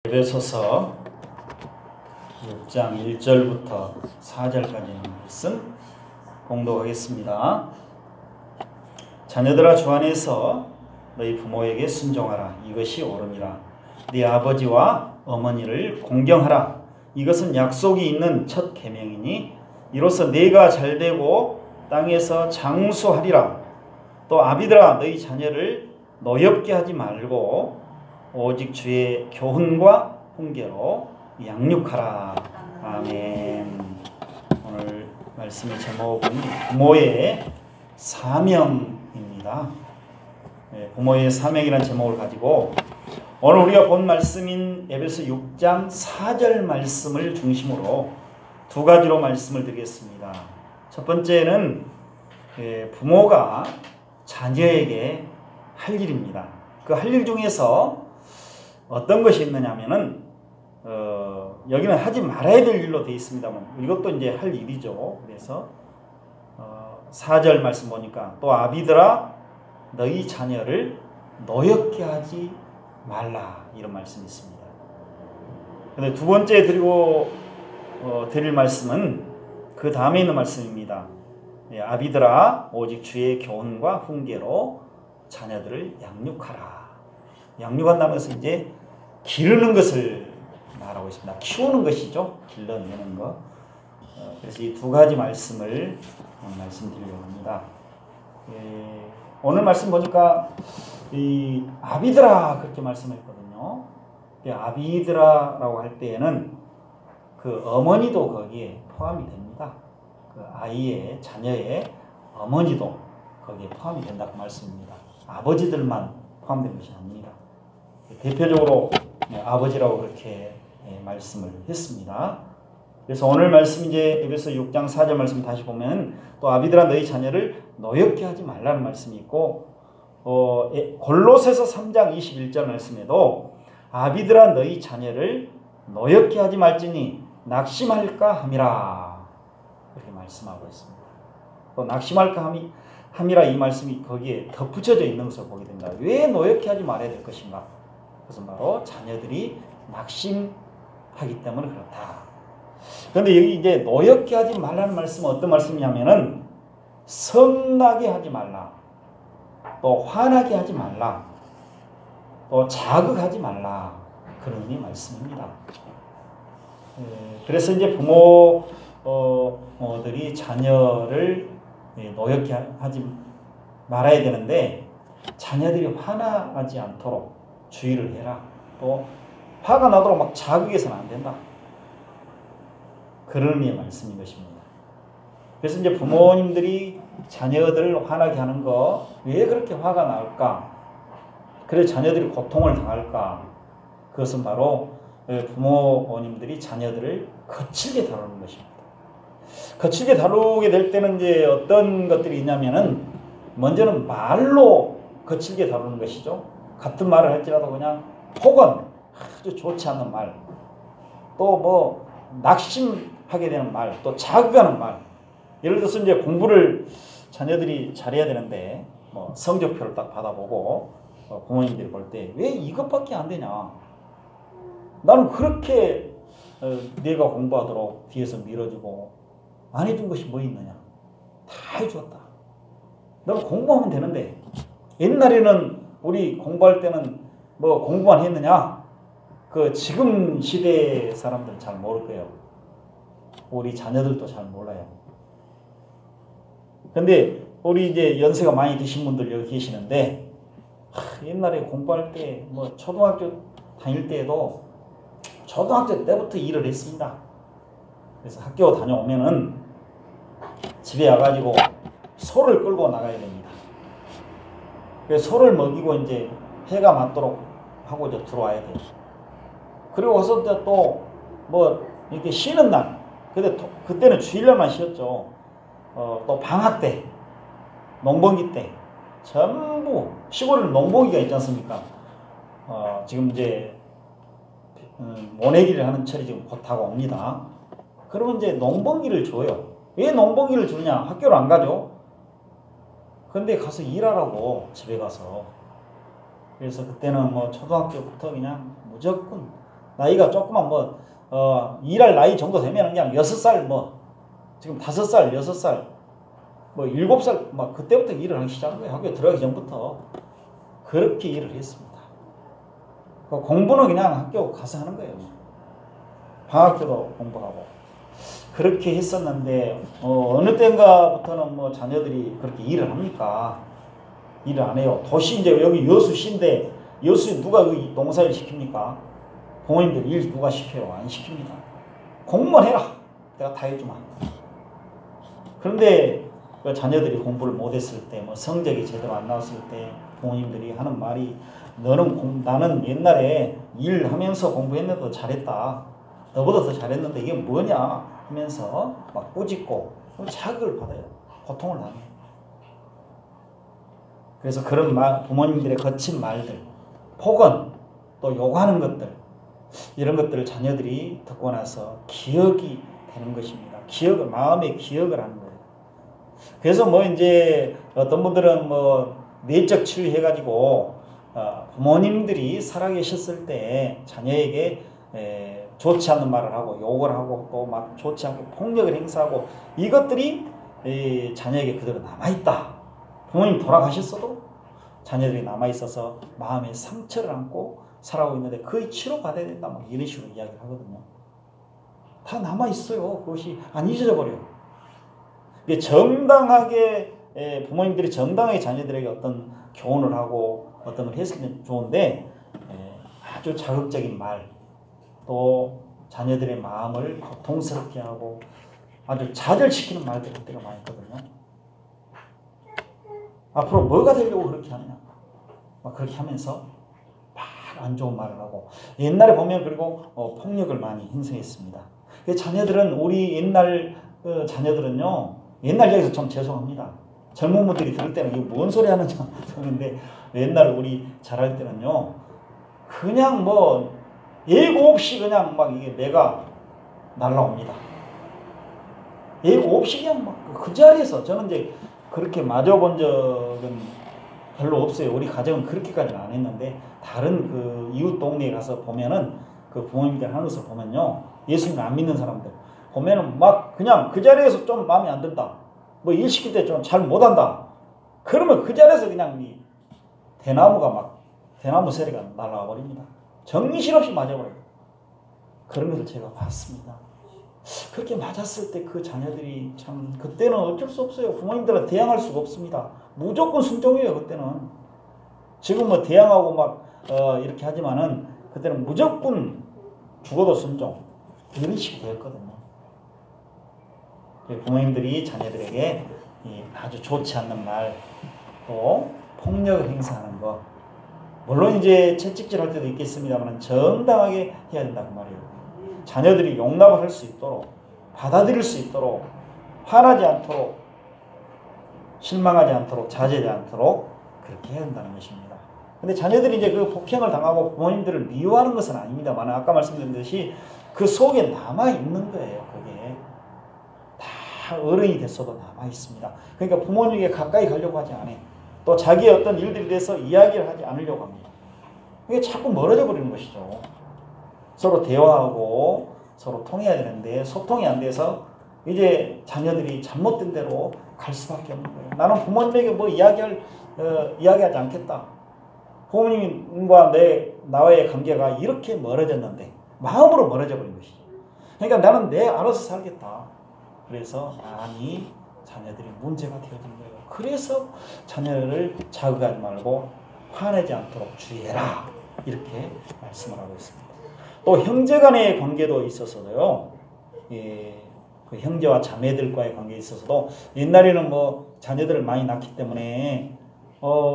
에베소서 6장 1절부터 4절까지 말씀 공독하겠습니다. 자녀들아, 주 안에서 너희 부모에게 순종하라. 이것이 옳으니라. 네 아버지와 어머니를 공경하라. 이것은 약속이 있는 첫 계명이니 이로써 네가 잘되고 땅에서 장수하리라. 또 아비들아, 너희 자녀를 노엽게 하지 말고 오직 주의 교훈과 훈계로 양육하라. 아멘. 오늘 말씀의 제목은 부모의 사명입니다. 부모의 사명이라는 제목을 가지고 오늘 우리가 본 말씀인 에베소 6장 4절 말씀을 중심으로 두 가지로 말씀을 드리겠습니다. 첫 번째는 부모가 자녀에게 할 일입니다. 그 할 일 중에서 어떤 것이 있느냐 하면은 여기는 하지 말아야 될 일로 되어 있습니다만 이것도 이제 할 일이죠. 그래서 4절 말씀 보니까 또 아비들아, 너희 자녀를 노엽게 하지 말라, 이런 말씀이 있습니다. 근데 두 번째 드릴 말씀은 그 다음에 있는 말씀입니다. 아비들아, 오직 주의 교훈과 훈계로 자녀들을 양육하라. 양육한다는 것은 이제 기르는 것을 말하고 있습니다. 키우는 것이죠. 길러내는 것. 그래서 이 두 가지 말씀을 말씀드리려고 합니다. 오늘 말씀 보니까 이 아비들아 그렇게 말씀했거든요. 아비들아라고 할 때에는 그 어머니도 거기에 포함이 됩니다. 그 아이의 자녀의 어머니도 거기에 포함이 된다고 말씀입니다. 아버지들만 포함된 것이 아닙니다. 대표적으로 아버지라고 그렇게 말씀을 했습니다. 그래서 오늘 말씀 이제 에베소 6장 4절 말씀 다시 보면 또 아비들아, 너희 자녀를 노엽게 하지 말라는 말씀이 있고 골로새서 3장 21절 말씀에도 아비들아, 너희 자녀를 노엽게 하지 말지니 낙심할까 함이라, 이렇게 말씀하고 있습니다. 또 낙심할까 함이라, 이 말씀이 거기에 덧붙여져 있는 것을 보게 됩니다. 왜 노엽게 하지 말아야 될 것인가? 그것은 바로 자녀들이 낙심하기 때문에 그렇다. 그런데 여기 이제 노엽게 하지 말라는 말씀은 어떤 말씀이냐면은 성나게 하지 말라, 또 화나게 하지 말라, 또 자극하지 말라, 그런 의미의 말씀입니다. 그래서 이제 부모들이 자녀를 노엽게 하지 말아야 되는데 자녀들이 화나지 않도록 주의를 해라. 또 화가 나도록 막 자극해서는 안 된다. 그런 의미의 말씀인 것입니다. 그래서 이제 부모님들이 자녀들을 화나게 하는 거 왜 그렇게 화가 날까? 그래서 자녀들이 고통을 당할까? 그것은 바로 부모님들이 자녀들을 거칠게 다루는 것입니다. 거칠게 다루게 될 때는 이제 어떤 것들이 있냐면은 먼저는 말로 거칠게 다루는 것이죠. 같은 말을 할지라도 그냥 혹은 아주 좋지 않은 말, 또 뭐 낙심하게 되는 말, 또 자극하는 말. 예를 들어서 이제 공부를 자녀들이 잘해야 되는데 뭐 성적표를 딱 받아보고 부모님들이 볼 때 왜 이것밖에 안 되냐? 나는 그렇게 네가 공부하도록 뒤에서 밀어주고 안 해준 것이 뭐 있느냐? 다 해주었다. 너는 공부하면 되는데 옛날에는 우리 공부할 때는 뭐 공부만 했느냐? 그 지금 시대 사람들은 잘 모를 거예요. 우리 자녀들도 잘 몰라요. 근데 우리 이제 연세가 많이 드신 분들 여기 계시는데 옛날에 공부할 때 뭐 초등학교 다닐 때에도 초등학교 때부터 일을 했습니다. 그래서 학교 다녀오면은 집에 와가지고 소를 끌고 나가야 됩니다. 소를 먹이고 이제 해가 맞도록 하고 이제 들어와야 돼요. 그리고 와서 또 뭐 이렇게 쉬는 날, 근데 그때는 주일날만 쉬었죠. 또 방학 때, 농번기 때 전부 시골에 농번기가 있지 않습니까? 지금 이제 모내기를 하는 철이 지금 곧 다가옵니다. 그러면 이제 농번기를 줘요. 왜 농번기를 주냐? 학교를 안 가죠. 근데 가서 일하라고, 집에 가서. 그래서 그때는 뭐 초등학교부터 그냥 무조건 나이가 조금만 일할 나이 정도 되면 그냥 6살 지금 5살, 6살, 7살 막 그때부터 일을 하기 시작한 거예요. 학교에 들어가기 전부터 그렇게 일을 했습니다. 공부는 그냥 학교 가서 하는 거예요. 방학 때도 공부하고 그렇게 했었는데 어느 때인가부터는 자녀들이 그렇게 일을 합니까? 일을 안 해요. 도시 이제 여기 여수시인데 여수에 누가 그 농사일 시킵니까? 부모님들 일 누가 시켜요? 안 시킵니다. 공부만 해라. 내가 다 해주마. 그런데 그 자녀들이 공부를 못했을 때, 성적이 제대로 안 나왔을 때 부모님들이 하는 말이 나는 옛날에 일하면서 공부했는데 더 잘했다. 너보다 더 잘했는데 이게 뭐냐 하면서 막 꾸짖고 자극을 받아요. 고통을 당해요. 그래서 그런 부모님들의 거친 말들, 폭언, 또 욕하는 것들, 이런 것들을 자녀들이 듣고 나서 기억이 되는 것입니다. 마음의 기억을 하는 거예요. 그래서 이제 어떤 분들은 내적 치유해가지고 부모님들이 살아계셨을 때 자녀에게 좋지 않는 말을 하고 욕을 하고 또 막 좋지 않게 폭력을 행사하고 이것들이 자녀에게 그대로 남아있다. 부모님 돌아가셨어도 자녀들이 남아있어서 마음에 상처를 안고 살아오고 있는데 거의 치료받아야 된다. 이런 식으로 이야기를 하거든요. 다 남아있어요. 그것이 안 잊어져 버려요. 정당하게 부모님들이 정당하게 자녀들에게 어떤 교훈을 하고 어떤 걸 했으면 좋은데 아주 자극적인 말, 또 자녀들의 마음을 고통스럽게 하고 아주 좌절시키는 말들이 그때가 많이 있거든요. 앞으로 뭐가 되려고 그렇게 하느냐. 그렇게 하면서 막 안 좋은 말을 하고 옛날에 보면 그리고 폭력을 많이 행사했습니다. 자녀들은 우리 옛날 자녀들은요. 옛날 얘기해서 좀 죄송합니다. 젊은 분들이 들을 때는 이게 뭔 소리 하는지 모르는데 옛날 우리 잘할 때는요. 그냥 예고 없이 그냥 이게 내가 날라옵니다. 예고 없이 그냥 그 자리에서 저는 이제 그렇게 맞아본 적은 별로 없어요. 우리 가정은 그렇게까지는 안 했는데 다른 그 이웃 동네에 가서 보면은 그 부모님들 하는 것을 보면요. 예수님 안 믿는 사람들 보면은 그냥 그 자리에서 좀 마음에 안 든다. 일 시킬 때 좀 잘 못한다. 그러면 그 자리에서 그냥 이 대나무 세례가 날아와 버립니다. 정신없이 맞아버려요. 그런 것을 제가 봤습니다. 그렇게 맞았을 때 그 자녀들이 참 그때는 어쩔 수 없어요. 부모님들은 대항할 수가 없습니다. 무조건 순종이에요. 그때는. 지금 대항하고 이렇게 하지만은 그때는 무조건 죽어도 순종 이런 식이 되었거든요. 부모님들이 자녀들에게 아주 좋지 않는 말, 또 폭력을 행사하는 것, 물론 이제 채찍질할 때도 있겠습니다만 정당하게 해야 된다고 말이에요. 자녀들이 용납을 할 수 있도록, 받아들일 수 있도록, 화나지 않도록, 실망하지 않도록, 자제하지 않도록 그렇게 해야 한다는 것입니다. 근데 자녀들이 이제 그 폭행을 당하고 부모님들을 미워하는 것은 아닙니다만 아까 말씀드렸듯이 그 속에 남아있는 거예요. 그게 다 어른이 됐어도 남아있습니다. 그러니까 부모님에게 가까이 가려고 하지 않아요. 또 자기의 어떤 일들에 대해서 이야기를 하지 않으려고 합니다. 이게 자꾸 멀어져 버리는 것이죠. 서로 대화하고 서로 통해야 되는데 소통이 안 돼서 이제 자녀들이 잘못된 대로 갈 수밖에 없는 거예요. 나는 부모님에게 이야기하지 않겠다. 부모님과 나와의 관계가 이렇게 멀어졌는데 마음으로 멀어져 버린 것이죠. 그러니까 나는 알아서 살겠다. 그래서 많이 자녀들이 문제가 되어진 거예요. 그래서 자녀를 자극하지 말고 화내지 않도록 주의해라. 이렇게 말씀을 하고 있습니다. 또 형제 간의 관계도 있어서도요. 그 형제와 자매들과의 관계에 있어서도 옛날에는 자녀들을 많이 낳기 때문에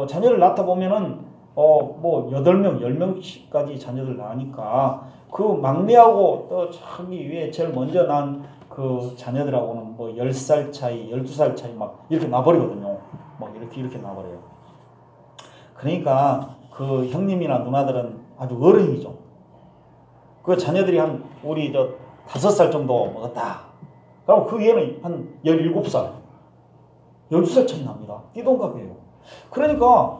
자녀를 낳다 보면은 8명, 10명까지 자녀들 낳으니까 그 막내하고 또 자기 위에 제일 먼저 난 그 자녀들하고는 10살 차이, 12살 차이 이렇게 나버리거든요. 이렇게 나버려요. 그러니까 그 형님이나 누나들은 아주 어른이죠. 그 자녀들이 우리 5살 정도 먹었다. 그럼 그 얘는 한 17살, 12살 차이 납니다. 띠동갑이에요. 그러니까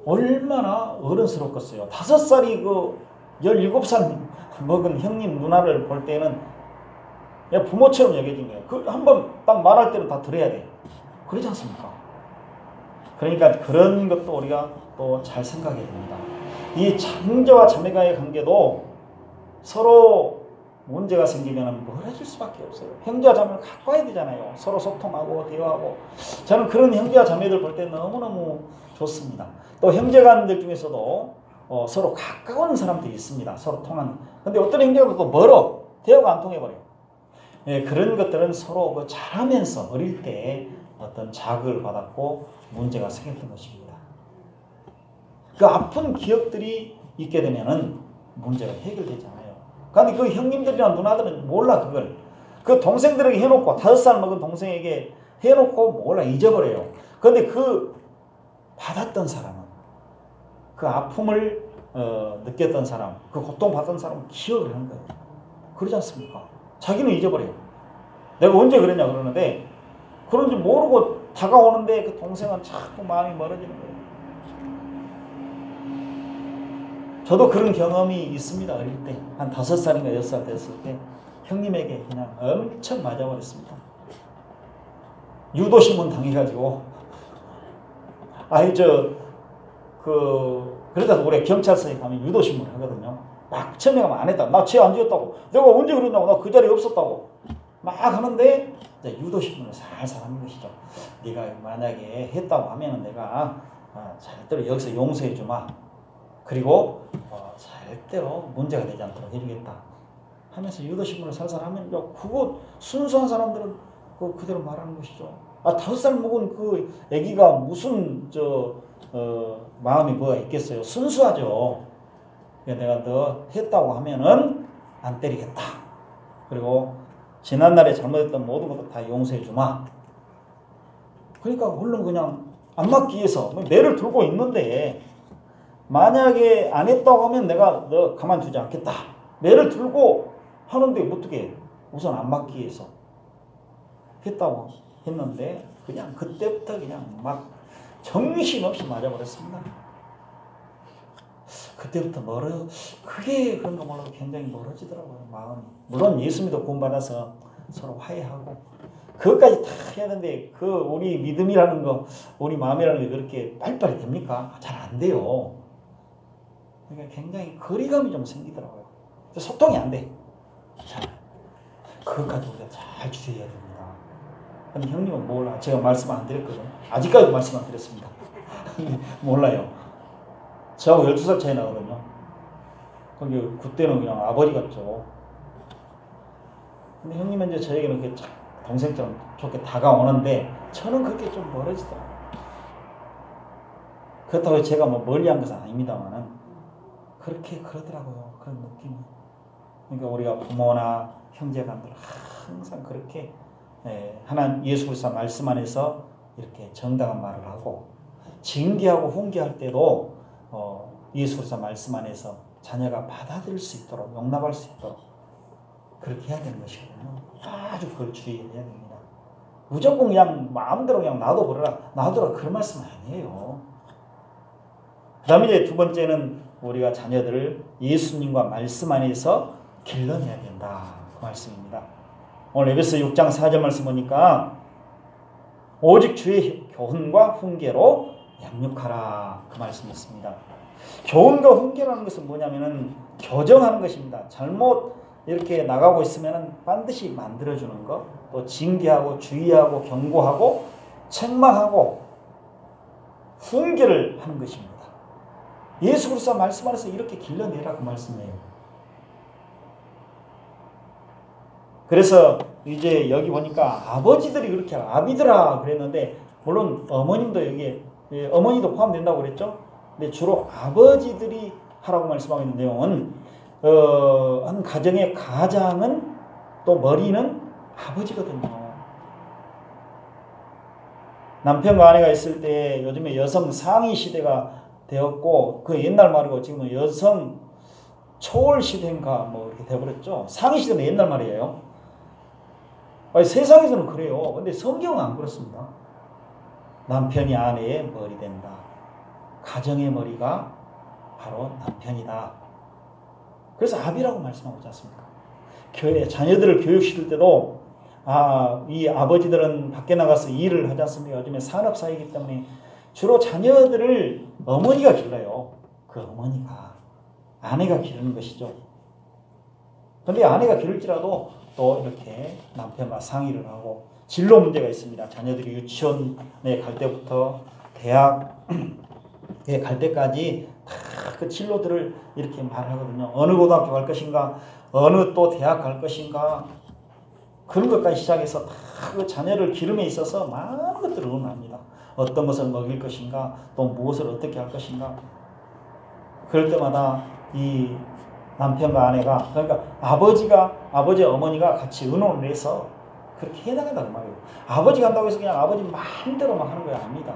얼마나 어른스럽겠어요. 5살이 17살 먹은 형님 누나를 볼 때는 그냥 부모처럼 여겨진 거예요. 그 한번 딱 말할 때는 다 들어야 돼. 그러지 않습니까? 그러니까 그런 것도 우리가 또 잘 생각해야 됩니다. 이 형제와 자매간의 관계도 서로 문제가 생기면 멀어질 수밖에 없어요. 형제와 자매를 가까워야 되잖아요. 서로 소통하고 대화하고. 저는 그런 형제와 자매들 볼 때 너무너무 좋습니다. 또 형제간들 중에서도 서로 가까운 사람들이 있습니다. 서로 통하는. 근데 어떤 형제가 또 멀어. 대화가 안 통해버려요. 예, 그런 것들은 서로 그 잘하면서 어릴 때 어떤 자극을 받았고 문제가 생겼던 것입니다. 그 아픈 기억들이 있게 되면은 문제가 해결되잖아요. 그런데 그 형님들이나 누나들은 몰라 그걸. 그 동생들에게 해놓고 5살 먹은 동생에게 해놓고 몰라 잊어버려요. 그런데 그 받았던 사람은 그 아픔을 느꼈던 사람, 그 고통받은 사람은 기억을 하는 거예요. 그러지 않습니까? 자기는 잊어버려요. 내가 언제 그랬냐 그러는데 그런지 모르고 다가오는데 그 동생은 자꾸 마음이 멀어지는 거예요. 저도 그런 경험이 있습니다. 어릴 때. 한 5살인가 6살 됐을 때 형님에게 그냥 엄청 맞아버렸습니다. 유도신문 당해가지고 그러다 우리 경찰서에 가면 유도신문 하거든요. 막 처음에 가면 안 했다. 나 죄 안 지었다고. 내가 언제 그랬냐고. 나 그 자리에 없었다고. 막 하는데 이제 유도신문을 살살 하는 것이죠. 네가 만약에 했다고 하면은 내가 절대로 여기서 용서해 주마. 그리고 절대로 문제가 되지 않도록 해주겠다 하면서 유도신문을 살살 하면 그거 순수한 사람들은 그대로 말하는 것이죠. 5살 먹은 그 애기가 무슨 마음이 뭐가 있겠어요. 순수하죠. 내가 너 했다고 하면은 안 때리겠다. 그리고 지난날에 잘못했던 모든 것도 다 용서해 주마. 그러니까 얼른 그냥 안 맞기 위해서 매를 들고 있는데 만약에 안 했다고 하면 내가 너 가만두지 않겠다. 매를 들고 하는데 어떻게 우선 안 맞기 위해서 했다고 했는데 그냥 그때부터 그냥 막 정신없이 맞아버렸습니다. 그때부터 그게 그런가 몰라도 굉장히 멀어지더라고요. 마음이. 물론 예수 믿어 구원받아서 서로 화해하고 그것까지 다 해야 되는데 우리 믿음이라는 거 우리 마음이라는 게 그렇게 빨리빨리 됩니까? 잘 안 돼요. 그러니까 굉장히 거리감이 좀 생기더라고요. 소통이 안 돼. 자, 그것까지 우리가 잘 주의해야 됩니다. 근데 형님은 몰라. 제가 말씀 안 드렸거든요. 아직까지도 말씀 안 드렸습니다. 몰라요. 저하고 12살 차이 나거든요. 그때는 그냥 아버지 같죠. 근데 형님은 이제 저에게는 그렇게 동생처럼 좋게 다가오는데 저는 그렇게 좀 멀어지더라고요. 그렇다고 제가 멀리한 것은 아닙니다만은 그렇게 그러더라고요. 그런 느낌이. 그러니까 우리가 부모나 형제간들 항상 그렇게 하나님 예수 그리스도 말씀 안에서 이렇게 정당한 말을 하고 징계하고 훈계할 때도 예수 그리스도 말씀 안에서 자녀가 받아들일 수 있도록 용납할 수 있도록 그렇게 해야 되는 것이거든요. 아주 그걸 주의해야 됩니다. 무조건 그냥 마음대로 그냥 놔둬라 그런 말씀 아니에요. 그 다음에 이제 두 번째는 우리가 자녀들을 예수님과 말씀 안에서 길러내야 된다. 그 말씀입니다. 오늘 에베소 6장 4절 말씀 보니까 오직 주의 교훈과 훈계로 양육하라. 그 말씀이 있습니다. 교훈과 훈계라는 것은 뭐냐면은 교정하는 것입니다. 잘못 이렇게 나가고 있으면은 반드시 만들어주는 것, 또 징계하고 주의하고 경고하고 책망하고 훈계를 하는 것입니다. 예수 그리스도 말씀 안에서 이렇게 길러내라 그 말씀이에요. 그래서 이제 여기 보니까 아버지들이 그렇게 아비들아 그랬는데 물론 어머님도 여기에 어머니도 포함된다고 그랬죠. 근데 주로 아버지들이 하라고 말씀하고 있는 내용은 한 가정의 가장은 또 머리는 아버지거든요. 남편과 아내가 있을 때 요즘에 여성 상위 시대가 되었고 그 옛날 말이고 지금은 여성 초월 시대인가 이렇게 되어버렸죠. 상위 시대는 옛날 말이에요. 세상에서는 그래요. 근데 성경은 안 그렇습니다. 남편이 아내의 머리 된다. 가정의 머리가 바로 남편이다. 그래서 압이라고 말씀하고 있지 않습니까? 교회 자녀들을 교육시킬 때도 이 아버지들은 밖에 나가서 일을 하지 않습니까? 요즘에 산업사회이기 때문에 주로 자녀들을 어머니가 길러요. 그 어머니가 아내가 기르는 것이죠. 그런데 아내가 기를지라도 또 이렇게 남편과 상의를 하고 진로 문제가 있습니다. 자녀들이 유치원에 갈 때부터 대학에 갈 때까지 다 그 진로들을 이렇게 말하거든요. 어느 고등학교 갈 것인가, 어느 또 대학 갈 것인가, 그런 것까지 시작해서 다 그 자녀를 기름에 있어서 많은 것들을 의논합니다. 어떤 것을 먹일 것인가, 또 무엇을 어떻게 할 것인가. 그럴 때마다 이 남편과 아내가, 그러니까 아버지 어머니가 같이 의논을 해서 그렇게 해나간다는 말이에요. 아버지가 한다고 해서 그냥 아버지 마음대로 막 하는 거 아닙니다.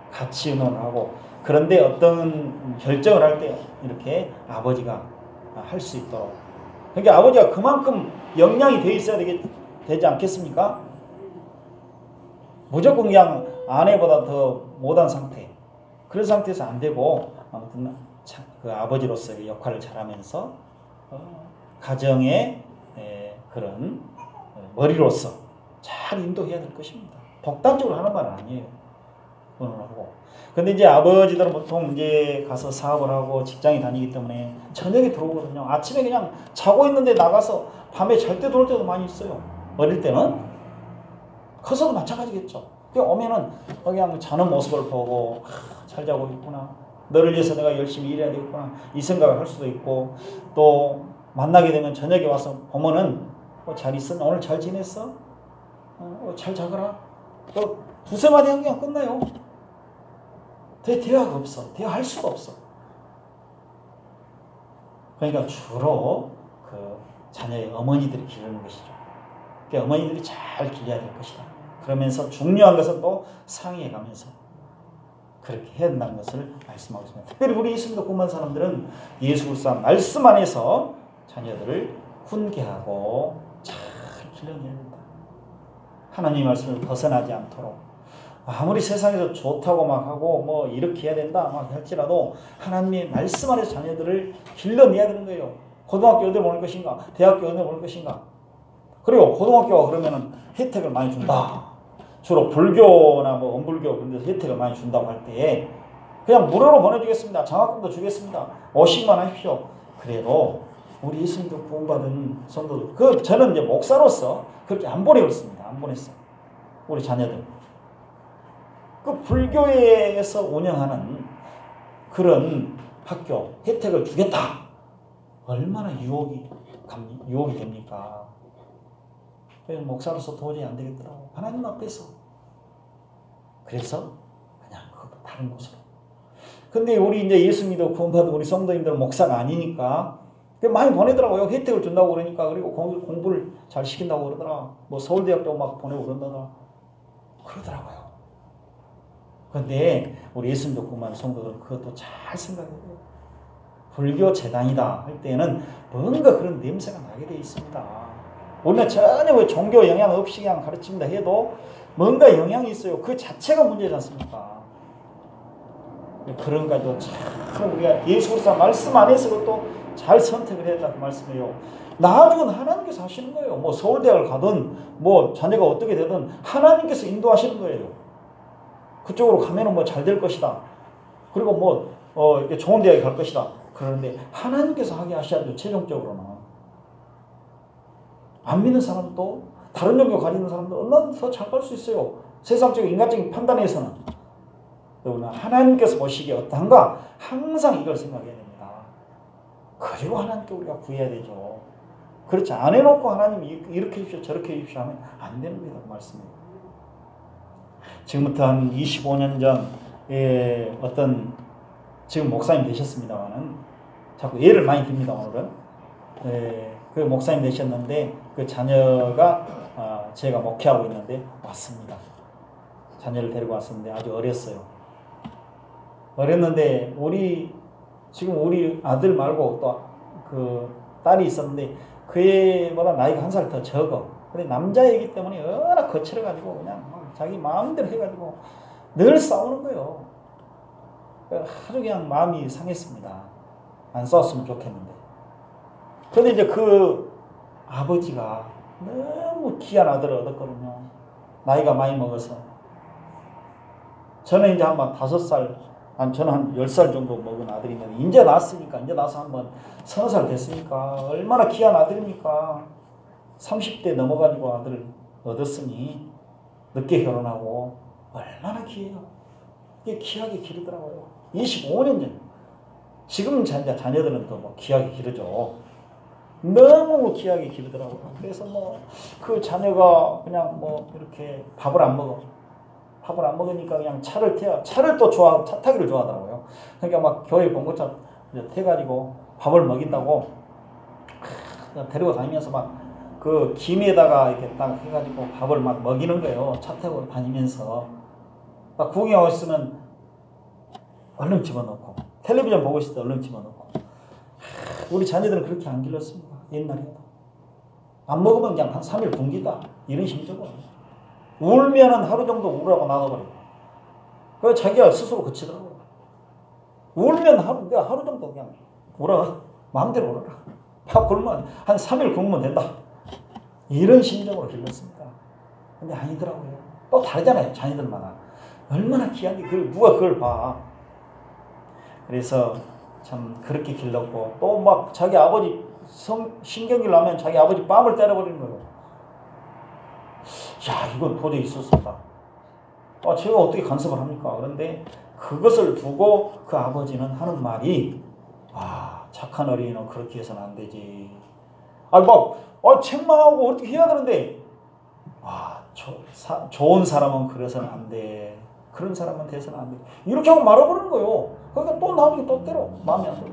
같이 의논을 하고, 그런데 어떤 결정을 할 때 이렇게 아버지가 할 수 있도록. 그러니까 아버지가 그만큼 역량이 돼 있어야 되지 않겠습니까? 무조건 그냥 아내보다 더 못한 상태. 그런 상태에서 안 되고, 아무튼 그 아버지로서의 역할을 잘하면서 가정의 그런 머리로서 잘 인도해야 될 것입니다. 독단적으로 하는 말은 아니에요. 하고. 근데 이제 아버지들은 보통 이제 가서 사업을 하고 직장에 다니기 때문에 저녁에 들어오거든요. 아침에 그냥 자고 있는데 나가서 밤에 잘 때 들어올 때도 많이 있어요. 어릴 때는. 커서도 마찬가지겠죠. 오면은 그냥 자는 모습을 보고 잘 자고 있구나. 너를 위해서 내가 열심히 일해야 되겠구나. 이 생각을 할 수도 있고, 또 만나게 되면 저녁에 와서 보면은 잘 있었나? 오늘 잘 지냈어? 잘 자거라. 또 두세 마디 하면 그냥 끝나요. 대화가 없어. 대화할 수가 없어. 그러니까 주로 그 자녀의 어머니들이 기르는 것이죠. 그러니까 어머니들이 잘 길러야 될 것이다. 그러면서 중요한 것은 또 상의해 가면서 그렇게 해야 된다는 것을 말씀하고 있습니다. 특별히 우리 예수님도 궁금한 사람들은 예수 그리스도 말씀 안에서 자녀들을 훈계하고 잘 길러내야 된다. 하나님의 말씀을 벗어나지 않도록. 아무리 세상에서 좋다고 막 하고 뭐 이렇게 해야 된다 막 할지라도 하나님의 말씀 안에서 자녀들을 길러내야 되는 거예요. 고등학교 어디 보낼 것인가? 대학교 어디 보낼 것인가? 그리고 고등학교가 그러면은 혜택을 많이 준다. 주로 불교나 뭐 원불교 그런 데서 혜택을 많이 준다고 할 때 그냥 무료로 보내주겠습니다. 장학금도 주겠습니다. 오시기만 하십시오. 그래도 우리 예수님도 구원받은 성도들, 저는 이제 목사로서 그렇게 안 보내고 있습니다. 안 보냈어요. 우리 자녀들. 그 불교에서 운영하는 그런 학교 혜택을 주겠다. 얼마나 유혹이 됩니까? 목사로서 도저히 안 되겠더라고. 하나님 앞에서. 그래서 그냥 그것도 다른 곳으로. 근데 우리 이제 예수 믿어 구원받은 우리 성도님들은 목사가 아니니까 많이 보내더라고요. 혜택을 준다고 그러니까. 그리고 공부를 잘 시킨다고 그러더라. 뭐 서울대학도 막 보내고 그러더라고요. 근데 우리 예수 믿어 구원받은 성도들은 그것도 잘 생각해요. 불교 재단이다 할 때는 뭔가 그런 냄새가 나게 돼 있습니다. 우리는 전혀 종교 영향 없이 그냥 가르칩니다 해도 뭔가 영향이 있어요. 그 자체가 문제지 않습니까? 그런 가지고 참 우리가 예수 그리스도 말씀 안에서 그것도 잘 선택을 해야 된다고 말씀해요. 나중은 하나님께서 하시는 거예요. 뭐 서울대학을 가든 뭐 자녀가 어떻게 되든 하나님께서 인도하시는 거예요. 그쪽으로 가면은 뭐 잘 될 것이다. 그리고 뭐 이렇게 좋은 대학에 갈 것이다. 그런데 하나님께서 하게 하셔야죠. 최종적으로는. 안 믿는 사람도 다른 종교 가지는 사람도 얼마나 더 잘 갈 수 있어요. 세상적인 인간적인 판단에서는. 그러나 하나님께서 보시기에 어떠한가? 항상 이걸 생각해야 됩니다. 그리고 하나님께 우리가 구해야 되죠. 그렇지 안 해놓고 하나님이 이렇게 해주십시오 저렇게 해주십시오 하면 안 되는 거다 그 말씀이에요. 지금부터 한 25년 전에 지금 목사님 되셨습니다만은 자꾸 예를 많이 듭니다 오늘은. 그 목사님 되셨는데 그 자녀가 제가 목회하고 있는데 왔습니다. 자녀를 데리고 왔었는데 아주 어렸어요. 어렸는데 지금 우리 아들 말고 또 그 딸이 있었는데 그 애보다 나이가 1살 더 적어. 근데 남자이기 때문에 워낙 거칠어가지고 그냥 자기 마음대로 해가지고 늘 싸우는 거예요. 하루 그냥 마음이 상했습니다. 안 싸웠으면 좋겠는데. 근데 이제 그 아버지가 너무 귀한 아들을 얻었거든요. 나이가 많이 먹어서. 저는 이제 한 5살, 저는 한 10살 정도 먹은 아들인데, 이제 낳았으니까, 이제 낳아서 한번 30살 됐으니까, 얼마나 귀한 아들입니까? 30대 넘어가지고 아들을 얻었으니, 늦게 결혼하고, 얼마나 귀해요. 이게 귀하게 기르더라고요. 25년 전. 지금 자녀들은 더 뭐 귀하게 기르죠. 너무 귀하게 기르더라고요. 그래서 뭐, 그 자녀가 그냥 뭐, 이렇게 밥을 안 먹어. 밥을 안 먹으니까 그냥 차를 또 차 타기를 좋아하더라고요. 그러니까 막 교회 봉고차 태가지고 밥을 먹인다고 데리고 다니면서 막 그 김에다가 이렇게 딱 해가지고 밥을 막 먹이는 거예요. 차 타고 다니면서. 막 구경하고 있으면 얼른 집어넣고, 텔레비전 보고 있을 때 얼른 집어넣고. 우리 자녀들은 그렇게 안 길렀습니다. 옛날에도. 안 먹으면 그냥 한 3일 굶기다. 이런 심정으로. 울면은 하루 정도 울으라고 놔둬버리고. 그래서 자기가 스스로 그치더라고요. 울면 내가 하루 정도 그냥 울어. 마음대로 울어라. 밥 굶으면 한 3일 굶으면 된다. 이런 심정으로 길렀습니다. 근데 아니더라고요. 또 다르잖아요. 자녀들마다. 얼마나 귀한데 누가 그걸 봐. 그래서 참 그렇게 길렀고, 또 막 자기 아버지 신경질 나면 자기 아버지 뺨을 때려버리는 거예요. 야, 이건 도저히 있을 수 없다. 제가 어떻게 간섭을 합니까? 그런데 그것을 두고 그 아버지는 하는 말이, 착한 어린이는 그렇게 해서는 안 되지. 책망하고 어떻게 해야 되는데, 좋은 사람은 그래서는 안 돼. 그런 사람은 돼서는 안 돼. 이렇게 하고 말아버리는 거예요. 그러니까 또 나중에 또 때려. 마음에 안 들어.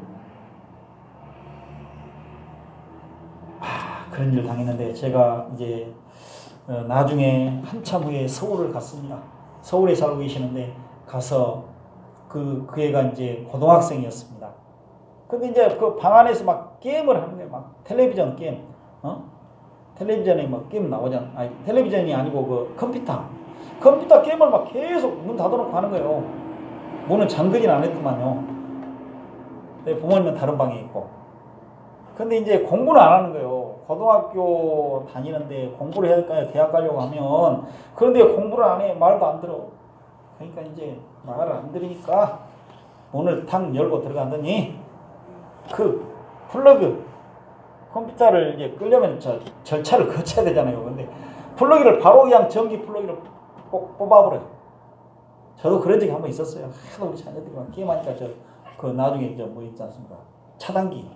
그런 일을 당했는데, 제가 이제 나중에 한참 후에 서울을 갔습니다. 서울에 살고 계시는데 가서 그 애가 이제 고등학생이었습니다. 근데 이제 그 방 안에서 막 게임을 하는 거예요. 막 텔레비전 게임, 텔레비전에 막 게임 나오잖아. 아니, 텔레비전이 아니고 그 컴퓨터 게임을 막 계속 문 닫아놓고 하는 거예요. 문은 잠그진 않았더만요. 부모님은 다른 방에 있고. 근데 이제 공부는 안 하는 거예요. 고등학교 다니는데 공부를 해야 될까요? 대학 가려고 하면. 그런데 공부를 안 해. 말도 안 들어. 그러니까 이제 말을 안 들으니까 문을 탁 열고 들어갔더니 그 플러그, 컴퓨터를 이제 끌려면 절차를 거쳐야 되잖아요. 근데 플러그를 바로 그냥 전기 플러그를 꼭 뽑아버려요. 저도 그런 적이 한번 있었어요. 우리 자녀들이 막 게임하니까 나중에 뭐 있지 않습니까? 차단기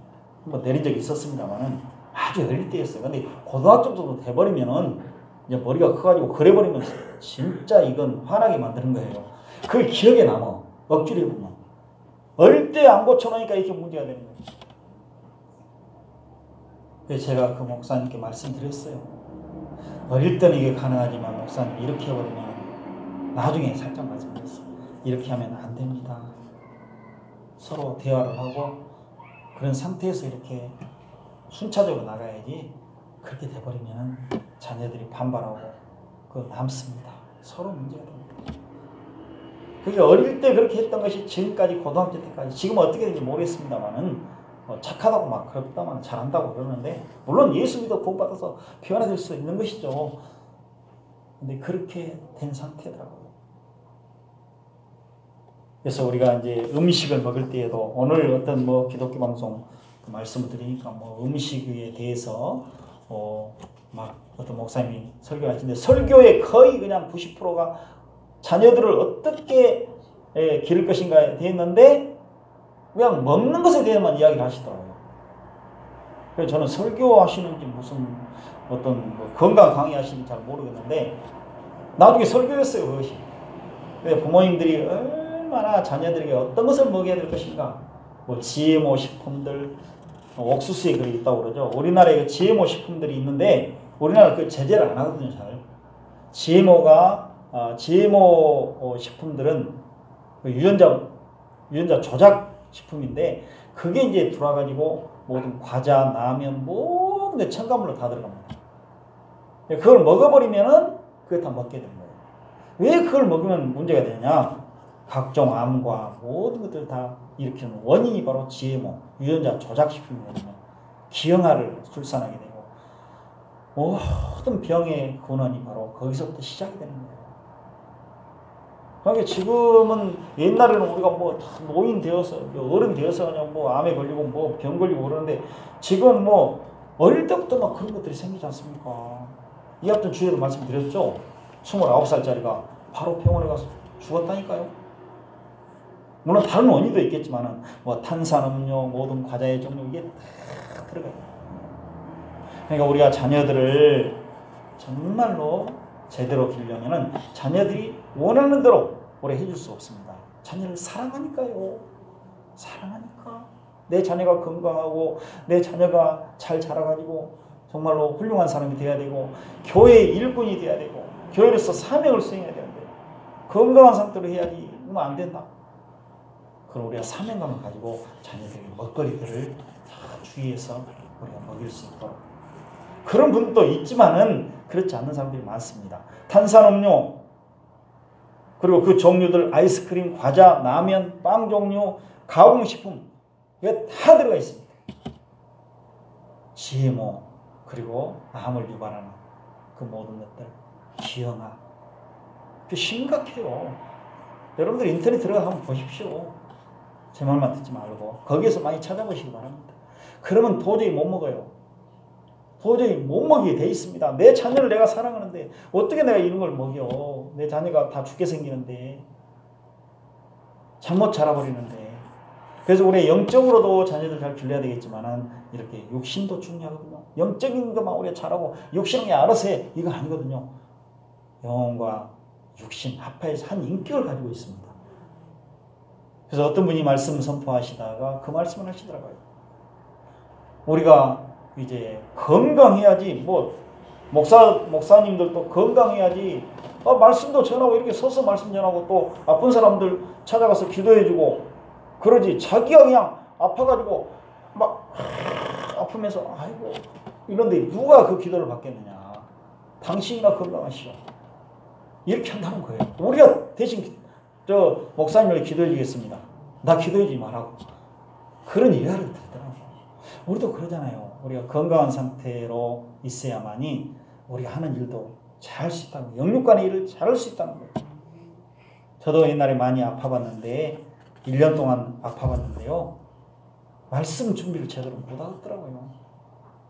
한번 내린 적이 있었습니다만은 아주 어릴 때였어요. 근데 고등학교 정도 돼버리면은 이제 머리가 커가지고 그래버리면 진짜 이건 화나게 만드는 거예요. 그게 기억에 남아. 억지로 해보면. 어릴 때 안 고쳐놓으니까 이렇게 문제가 되는 거예요. 그래서 제가 그 목사님께 말씀드렸어요. 어릴 때는 이게 가능하지만 목사님 이렇게 해버리면 나중에 살짝 말씀드렸어요. 이렇게 하면 안 됩니다. 서로 대화를 하고 그런 상태에서 이렇게 순차적으로 나가야지, 그렇게 돼버리면 자녀들이 반발하고 그거 남습니다. 서로 문제가 됩니다. 그게 어릴 때 그렇게 했던 것이 지금까지 고등학교 때까지, 지금 어떻게 되는지 모르겠습니다만은 착하다고 막 그렇다만 잘한다고 그러는데, 물론 예수 믿어 구원받아서 변화될 수 있는 것이죠. 근데 그렇게 된 상태더라고요. 그래서 우리가 이제 음식을 먹을 때에도, 오늘 어떤 뭐 기독교 방송 말씀을 드리니까 뭐 음식에 대해서 막 어떤 목사님이 설교를 하시는데, 설교의 거의 그냥 90%가 자녀들을 어떻게 기를 것인가에 대했는데 그냥 먹는 것에 대해서만 이야기를 하시더라고요. 그래서 저는 설교하시는지 무슨 어떤 뭐 건강 강의하시는지 잘 모르겠는데 나중에 설교였어요, 그것이. 그래서 부모님들이 얼마나 자녀들에게 어떤 것을 먹여야 될 것인가, 뭐 GMO 식품들, 옥수수에 그게 있다고 그러죠. 우리나라에 그 GMO 식품들이 있는데 우리나라 그 제재를 안 하거든요, 잘. GMO 식품들은 유전자 조작 식품인데, 그게 이제 들어와가지고 모든 과자, 라면, 모든 게 첨가물로 다 들어갑니다. 그걸 먹어버리면은 그게 다 먹게 되는 거예요. 왜 그걸 먹으면 문제가 되냐? 각종 암과 모든 것들 다 일으키는 원인이 바로 GMO, 유전자 조작식품이거든요. 기형아를 출산하게 되고 모든 병의 근원이 바로 거기서부터 시작이 되는 거예요. 그러니까 지금은 옛날에는 우리가 뭐 노인 되어서 어른 되어서 그냥 뭐 암에 걸리고 뭐 병 걸리고 그러는데 지금 뭐 어릴 때부터 막 그런 것들이 생기지 않습니까? 이 같은 주제로 말씀드렸죠. 29살짜리가 바로 병원에 가서 죽었다니까요. 물론 다른 원인도 있겠지만은 뭐 탄산음료, 모든 과자의 종류 이게 다 들어가요. 그러니까 우리가 자녀들을 정말로 제대로 기르려면은 자녀들이 원하는 대로 오래 해줄 수 없습니다. 자녀를 사랑하니까요. 사랑하니까. 내 자녀가 건강하고 내 자녀가 잘 자라가지고 정말로 훌륭한 사람이 돼야 되고 교회의 일꾼이 돼야 되고 교회로서 사명을 수행해야 되는데 건강한 상태로 해야지 그러면 안 된다. 그럼 우리가 사명감을 가지고 자녀들에게 먹거리들을 다 주의해서 우리가 먹일 수 있도록. 그런 분도 있지만은 그렇지 않는 사람들이 많습니다. 탄산음료 그리고 그 종류들 아이스크림, 과자, 라면, 빵 종류, 가공식품 이게 다 들어가 있습니다. GMO 그리고 암을 유발하는 그 모든 것들 기형아 그 심각해요. 여러분들 인터넷 들어가서 한번 보십시오. 제 말만 듣지 말고 거기에서 많이 찾아보시기 바랍니다. 그러면 도저히 못 먹어요. 도저히 못 먹이게 돼 있습니다. 내 자녀를 내가 사랑하는데 어떻게 내가 이런 걸 먹여. 내 자녀가 다 죽게 생기는데 잘못 자라버리는데. 그래서 우리 영적으로도 자녀들 잘 길러야 되겠지만은 이렇게 육신도 중요하거든요. 영적인 것만 우리가 잘하고 육신은 알아서 해 이거 아니거든요. 영혼과 육신 합해서 한 인격을 가지고 있습니다. 그래서 어떤 분이 말씀 선포하시다가 그 말씀을 하시더라고요. 우리가 이제 건강해야지 뭐 목사님들도 건강해야지 말씀도 전하고 이렇게 서서 말씀 전하고 또 아픈 사람들 찾아가서 기도해주고 그러지 자기가 그냥 아파가지고 막 아프면서 아이고 이런데 누가 그 기도를 받겠느냐. 당신이나 건강하시오. 이렇게 한다는 거예요. 우리가 대신 저 목사님을 기도해 주겠습니다. 나 기도해주지 말라고. 그런 일화를 들더라고요. 우리도 그러잖아요. 우리가 건강한 상태로 있어야만이 우리가 하는 일도 잘할 수 있다는 거예요. 영육간의 일을 잘할 수 있다는 거예요. 저도 옛날에 많이 아파봤는데 1년 동안 아파봤는데요. 말씀 준비를 제대로 못하더라고요.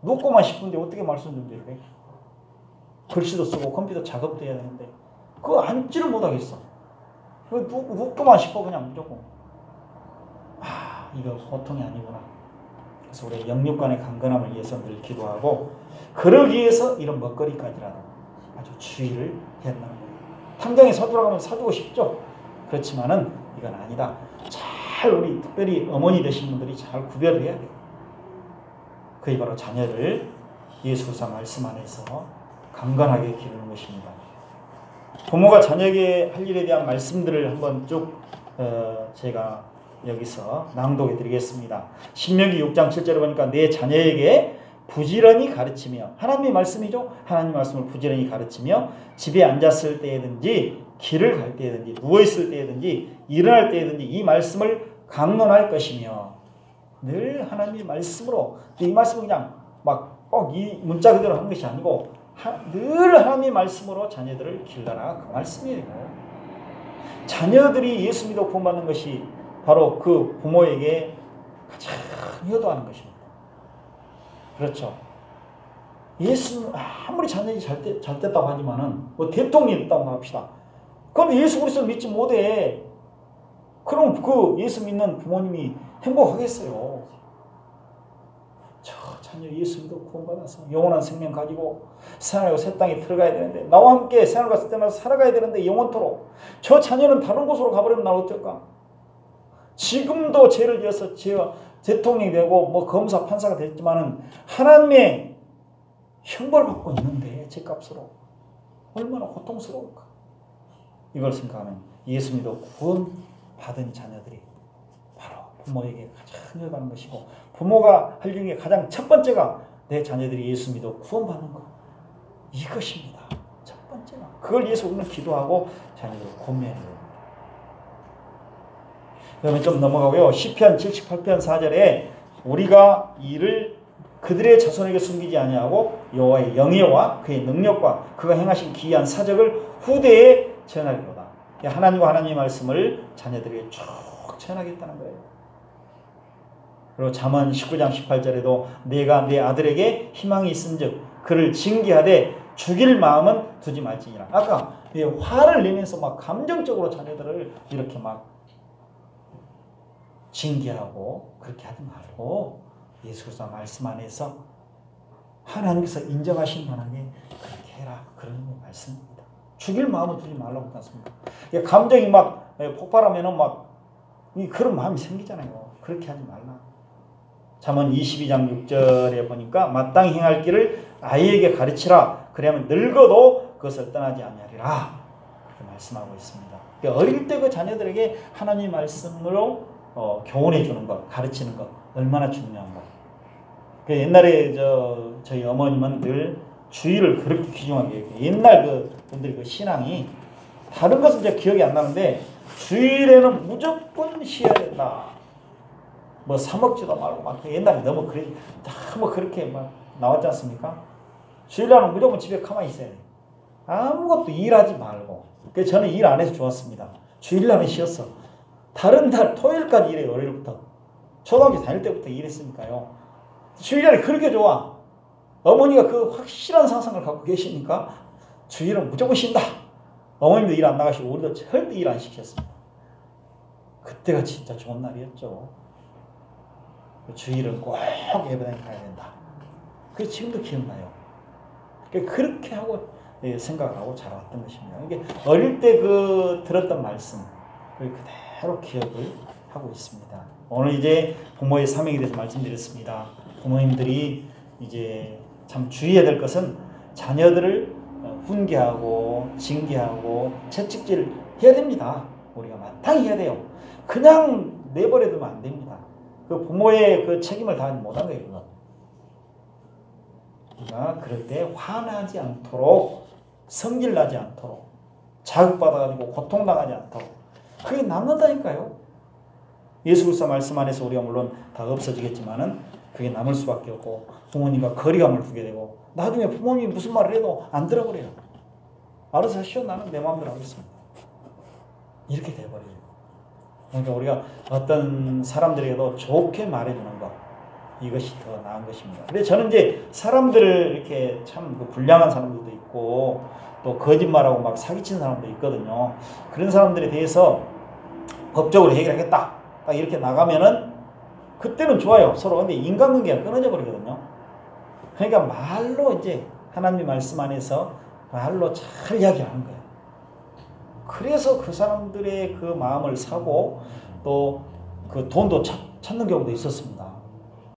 눕고만 싶은데 어떻게 말씀 준비를 해? 글씨도 쓰고 컴퓨터 작업도 해야 되는데 그거 앉지를 못하겠어. 눕고만 싶어 그냥 무조건. 이거 보통이 아니구나. 그래서 우리 영육간의 강건함을 위해서 늘 기도하고 그러기 위해서 이런 먹거리까지라도 아주 주의를 해야 한다는 거예요. 당장에 사주라고 하면 사주고 싶죠. 그렇지만은 이건 아니다. 잘 우리 특별히 어머니 되신 분들이 잘 구별을 해야 돼요. 그게 바로 자녀를 예수사 말씀 안에서 강건하게 기르는 것입니다. 부모가 자녀에게 할 일에 대한 말씀들을 한번 쭉 제가 여기서 낭독해 드리겠습니다. 신명기 6장 7절에 보니까 내 자녀에게 부지런히 가르치며 하나님의 말씀이죠. 하나님의 말씀을 부지런히 가르치며 집에 앉았을 때든지 길을 갈 때든지 누워있을 때든지 일어날 때든지 이 말씀을 강론할 것이며 늘 하나님의 말씀으로 이 말씀은 그냥 막 꼭 이 문자 그대로 하는 것이 아니고 늘 하나님의 말씀으로 자녀들을 길러라 그 말씀이에요. 자녀들이 예수 믿어 구원받는 것이 바로 그 부모에게 가장 효도하는 것입니다. 그렇죠. 예수는 아무리 자녀들이 잘 됐다고 하지만은 뭐 대통령이 됐다고 합시다. 그런데 예수 그리스도를 믿지 못해. 그럼 그 예수 믿는 부모님이 행복하겠어요. 저 자녀 예수 믿어 구원받아서 영원한 생명 가지고 생활하고 새 땅에 들어가야 되는데 나와 함께 생활과 새 땅에서 살아가야 되는데 영원토록 저 자녀는 다른 곳으로 가버리면 나 어떨까? 지금도 죄를 지어서 대통령이 되고 뭐 검사 판사가 됐지만은 하나님의 형벌을 받고 있는데 죄값으로 얼마나 고통스러울까? 이걸 생각하면 예수 믿어 구원받은 자녀들이 바로 부모에게 가장 효도하는 것이고 부모가 할 일 중에 가장 첫 번째가 내 자녀들이 예수 믿어 구원받는 것 이것입니다. 첫 번째가 그걸 위해서 우리는 기도하고 자녀들을 권면해요. 그러면 좀 넘어가고요. 시편 78편 4절에 우리가 이를 그들의 자손에게 숨기지 아니하고 여호와의 영예와 그의 능력과 그가 행하신 기이한 사적을 후대에 전하리로다. 하나님과 하나님의 말씀을 자녀들에게 쭉 전하겠다는 거예요. 그리고 잠언 19장 18절에도 내가 내 아들에게 희망이 있은즉 그를 징계하되 죽일 마음은 두지 말지니라. 아까 화를 내면서 막 감정적으로 자녀들을 이렇게 막 징계하고 그렇게 하지 말고 예수 그리스도 말씀 안에서 하나님께서 인정하신 만하게 그렇게 해라. 그런 말씀입니다. 죽일 마음을 두지 말라고 했습니다. 감정이 막 폭발하면은 막 그런 마음이 생기잖아요. 그렇게 하지 말라. 잠언 22장 6절에 보니까 마땅히 행할 길을 아이에게 가르치라. 그러면 늙어도 그것을 떠나지 아니하리라. 그렇게 말씀하고 있습니다. 어릴 때 그 자녀들에게 하나님의 말씀으로 교훈해 주는 것, 가르치는 것 얼마나 중요한 것. 옛날에 저희 어머님은 늘 주의를 그렇게 귀중하게 했어요. 옛날 분들이 그 신앙이 다른 것은 이제 기억이 안 나는데 주일에는 무조건 쉬어야 된다. 뭐 사먹지도 말고 막 옛날에 너무 그렇게 막 나왔지 않습니까? 주일날은 무조건 집에 가만히 있어야 돼. 아무것도 일하지 말고. 그래서 저는 일 안 해서 좋았습니다. 주일날은 쉬었어. 다른 날 토요일까지 일해요. 월요일부터. 초등학교 다닐 때부터 일했으니까요. 주일날이 그렇게 좋아. 어머니가 그 확실한 상상을 갖고 계시니까 주일은 무조건 쉰다. 어머님도 일 안 나가시고 우리도 절대 일 안 시켰습니다. 그때가 진짜 좋은 날이었죠. 주일은 꼭 예배당에 가야 된다. 그게 지금도 기억나요. 그렇게 하고 생각하고 자라왔던 것입니다. 이게 어릴 때 들었던 말씀 그대로 기억을 하고 있습니다. 오늘 이제 부모의 사명에 대해서 말씀드렸습니다. 부모님들이 이제 참 주의해야 될 것은 자녀들을 훈계하고 징계하고 채찍질 해야 됩니다. 우리가 마땅히 해야 돼요. 그냥 내버려두면 안 됩니다. 그 부모의 그 책임을 다하지 못한 거예요. 그건. 우리가 그럴 때 화나지 않도록 성질나지 않도록 자극받아가지고 고통당하지 않도록 그게 남는다니까요. 예수 그리스도 말씀 안에서 우리가 물론 다 없어지겠지만은 그게 남을 수밖에 없고 부모님과 거리감을 두게 되고 나중에 부모님이 무슨 말을 해도 안 들어버려요. 알아서 하시오. 나는 내 마음대로 하겠습니다. 이렇게 돼버려요. 그러니까 우리가 어떤 사람들에게도 좋게 말해주는 것 이것이 더 나은 것입니다. 근데 저는 이제 사람들을 이렇게 참 불량한 사람들도 있고 또 거짓말하고 막 사기치는 사람도 있거든요. 그런 사람들에 대해서 법적으로 해결하겠다. 딱 이렇게 나가면은 그때는 좋아요. 서로. 근데 인간관계가 끊어져 버리거든요. 그러니까 말로 이제 하나님의 말씀 안에서 말로 잘 이야기하는 거예요. 그래서 그 사람들의 그 마음을 사고 또 그 돈도 찾는 경우도 있었습니다.